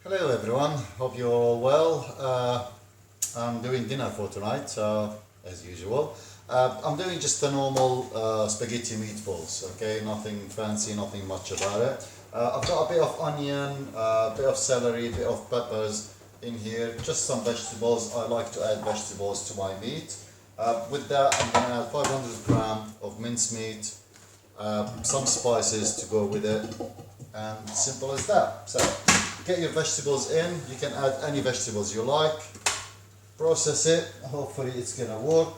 Hello everyone, hope you're all well. I'm doing dinner for tonight, as usual. I'm doing just a normal spaghetti meatballs, okay? Nothing fancy, nothing much about it. I've got a bit of onion, a bit of celery, a bit of peppers in here, just some vegetables. I like to add vegetables to my meat. With that, I'm going to add 500 gram of mincemeat, some spices to go with it, and simple as that. So get your vegetables in. You can add any vegetables you like, process it, hopefully it's gonna work.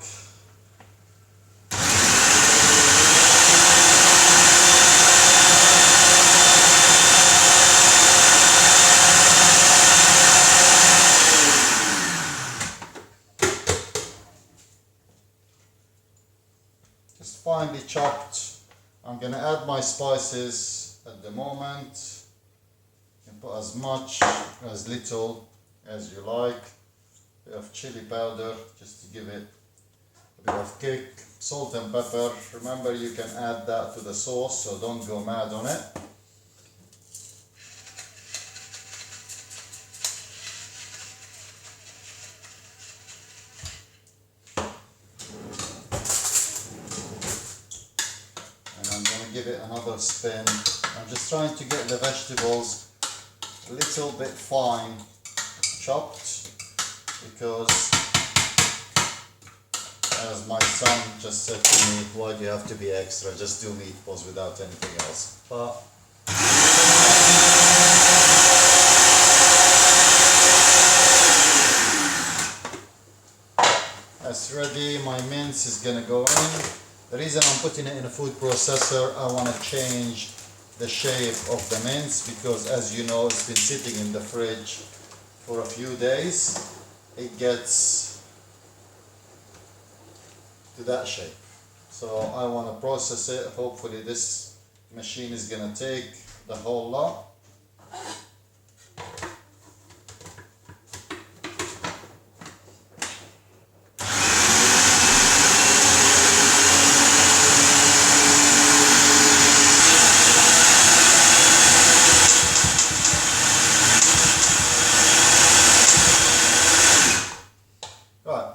Just finely chopped. I'm gonna add my spices at the moment. You can put as much, as little as you like. A bit of chili powder just to give it a bit of kick. Salt and pepper. Remember, you can add that to the sauce, so don't go mad on it. And I'm going to give it another spin. I'm just trying to get the vegetables a little bit fine chopped, because as my son just said to me, why do you have to be extra, just do meatballs without anything else. But that's ready. My mince is gonna go in. The reason I'm putting it in a food processor, I want to change the shape of the mince, because as you know, it's been sitting in the fridge for a few days. It gets to that shape, so I want to process it. Hopefully this machine is gonna take the whole lot.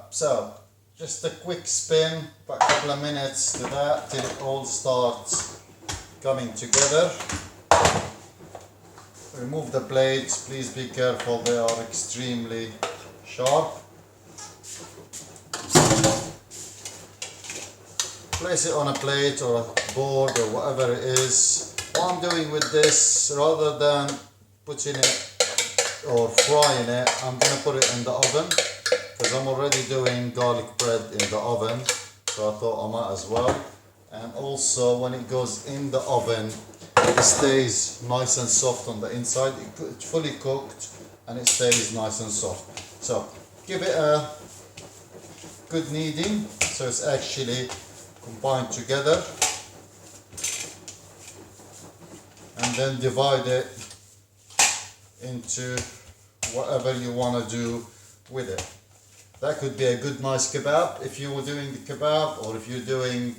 So, just a quick spin, about a couple of minutes to that, till it all starts coming together. Remove the blades, please be careful, they are extremely sharp. Place it on a plate or a board or whatever it is. What I'm doing with this, rather than putting it or frying it, I'm going to put it in the oven, because I'm already doing garlic bread in the oven, so I thought I might as well. And also, when it goes in the oven, it stays nice and soft on the inside. It's fully cooked and it stays nice and soft. So give it a good kneading so it's actually combined together, and then divide it into whatever you want to do with it. That could be a good nice kebab if you were doing the kebab, or if you're doing,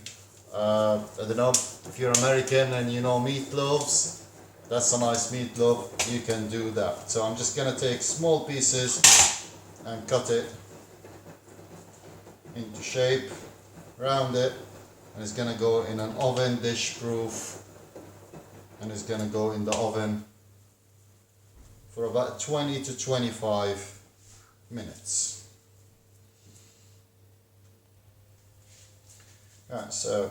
I don't know, if you're American and you know meatloaves, that's a nice meatloaf, you can do that. So I'm just going to take small pieces and cut it into shape, round it, and it's going to go in an oven dish proof, and it's going to go in the oven for about 20 to 25 minutes. Right, so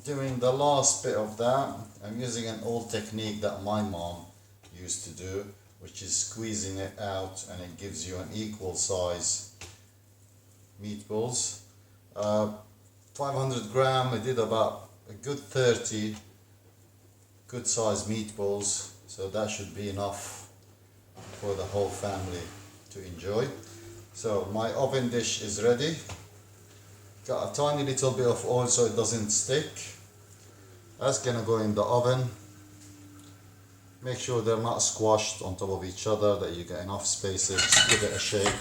doing the last bit of that, I'm using an old technique that my mom used to do, which is squeezing it out, and it gives you an equal size meatballs. 500 gram, I did about a good 30 good size meatballs, so that should be enough for the whole family to enjoy. So my oven dish is ready. Got a tiny little bit of oil so it doesn't stick. That's gonna go in the oven. Make sure they're not squashed on top of each other, that you get enough spaces. Just give it a shake,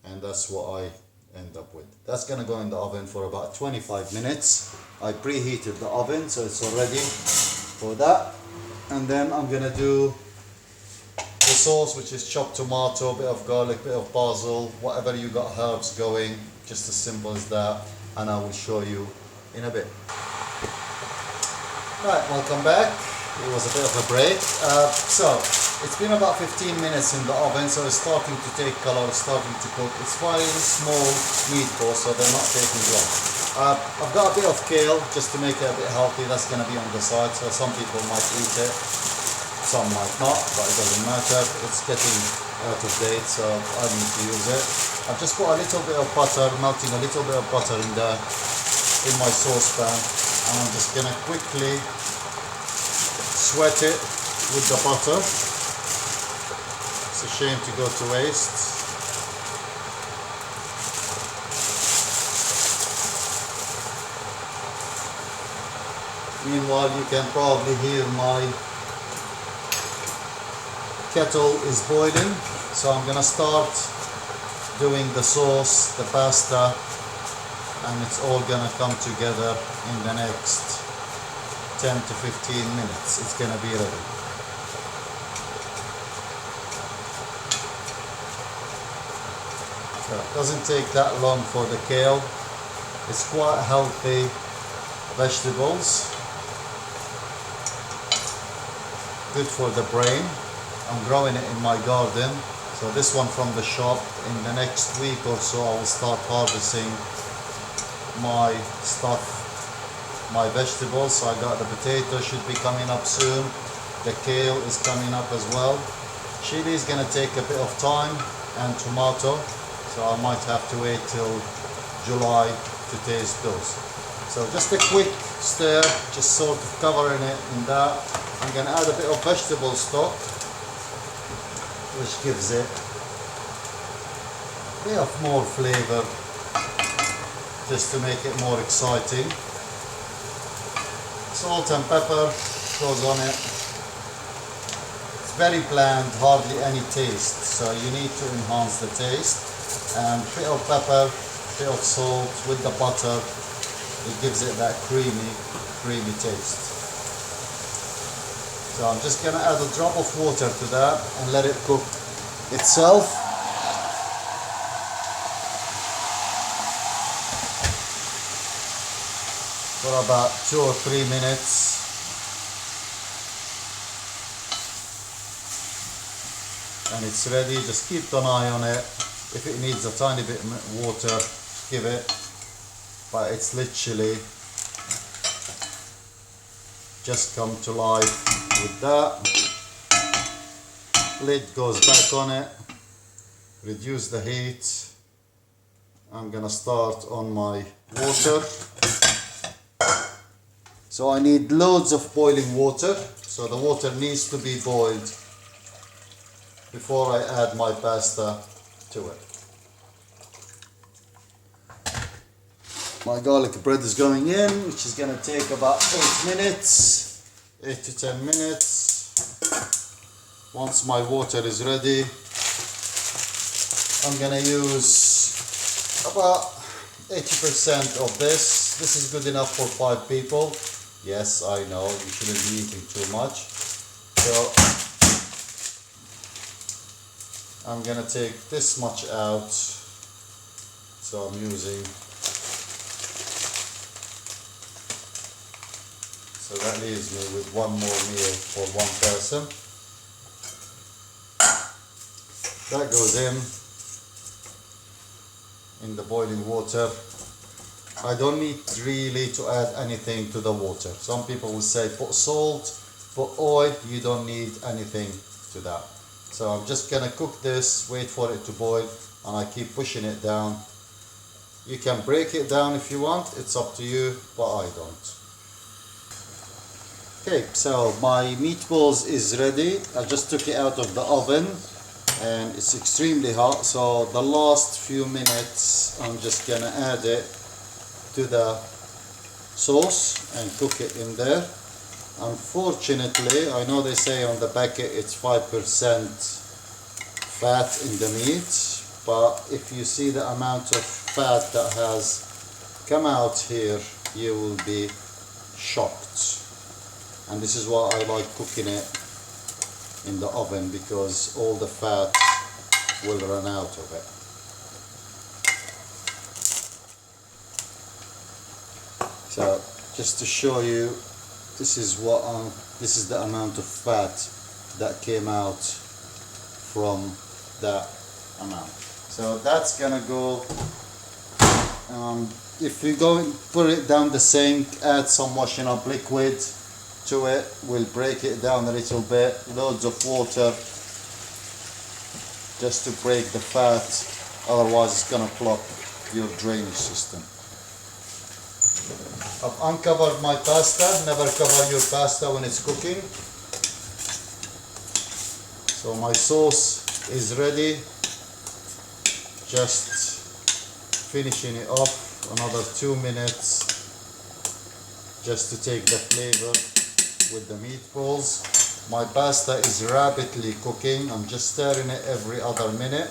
and that's what I end up with. That's gonna go in the oven for about 25 minutes. I preheated the oven so it's all ready for that. And then I'm gonna do the sauce, which is chopped tomato, bit of garlic, bit of basil, whatever you got herbs going, just as simple as that, and I will show you in a bit. Right, welcome back. It was a bit of a break. So it's been about 15 minutes in the oven, so it's starting to take color, it's starting to cook. It's very small meatballs, so they're not taking long. I've got a bit of kale just to make it a bit healthy. That's going to be on the side, so some people might eat it, some might not, but it doesn't matter. It's getting out of date, so I need to use it. I've just put a little bit of butter, melting a little bit of butter in my saucepan, and I'm just going to quickly sweat it with the butter. It's a shame to go to waste. Meanwhile, you can probably hear my kettle is boiling, so I'm gonna start doing the sauce, the pasta, and it's all gonna come together in the next 10 to 15 minutes. It's gonna be ready. So it doesn't take that long for the kale. It's quite healthy vegetables, good for the brain. I'm growing it in my garden, so this one from the shop. In the next week or so I will start harvesting my stuff, my vegetables. So I got the potato should be coming up soon, the kale is coming up as well. Chili is going to take a bit of time, and tomato, so I might have to wait till July to taste those. So just a quick stir, just sort of covering it in that. I'm going to add a bit of vegetable stock, which gives it a bit of more flavor, just to make it more exciting. Salt and pepper goes on it. It's very bland, hardly any taste, so you need to enhance the taste. And a bit of pepper, a bit of salt with the butter, it gives it that creamy taste. So I'm just going to add a drop of water to that and let it cook itself. For about 2 or 3 minutes. And it's ready. Just keep an eye on it. If it needs a tiny bit of water, give it. But it's literally just come to life with that. Lid goes back on it. Reduce the heat. I'm gonna start on my water. So I need loads of boiling water. So the water needs to be boiled before I add my pasta to it. My garlic bread is going in, which is going to take about 8 minutes, 8 to 10 minutes. Once my water is ready, I'm going to use about 80% of this. This is good enough for 5 people. Yes, I know, you shouldn't be eating too much. So I'm going to take this much out. So I'm using, so that leaves me with one more meal for one person. That goes in the boiling water. I don't need really to add anything to the water. Some people will say put salt, put oil, you don't need anything to that. So I'm just gonna cook this, wait for it to boil, and I keep pushing it down. You can break it down if you want, it's up to you, but I don't. Okay, so my meatballs is ready. I just took it out of the oven and it's extremely hot, so the last few minutes I'm just gonna add it to the sauce and cook it in there. Unfortunately, I know they say on the packet it's 5% fat in the meat, but if you see the amount of fat that has come out here, you will be shocked. And this is why I like cooking it in the oven because all the fat will run out of it. So just to show you, this is the amount of fat that came out from that amount. So that's gonna go. If we go and put it down the sink, add some washing up liquid to it, we'll break it down a little bit, loads of water just to break the fat, otherwise it's gonna clog your drainage system. I've uncovered my pasta. Never cover your pasta when it's cooking. So my sauce is ready, just finishing it off. Another 2 minutes just to take the flavor with the meatballs. My pasta is rapidly cooking. I'm just stirring it every other minute.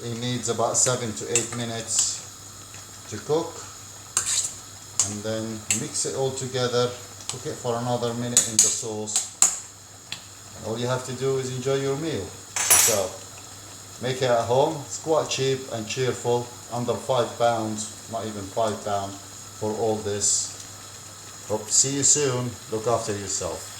It needs about 7 to 8 minutes to cook, and then mix it all together, cook it for another minute in the sauce. All you have to do is enjoy your meal. So make it at home. It's quite cheap and cheerful, under £5, not even £5 for all this. Hope to see you soon. Look after yourself.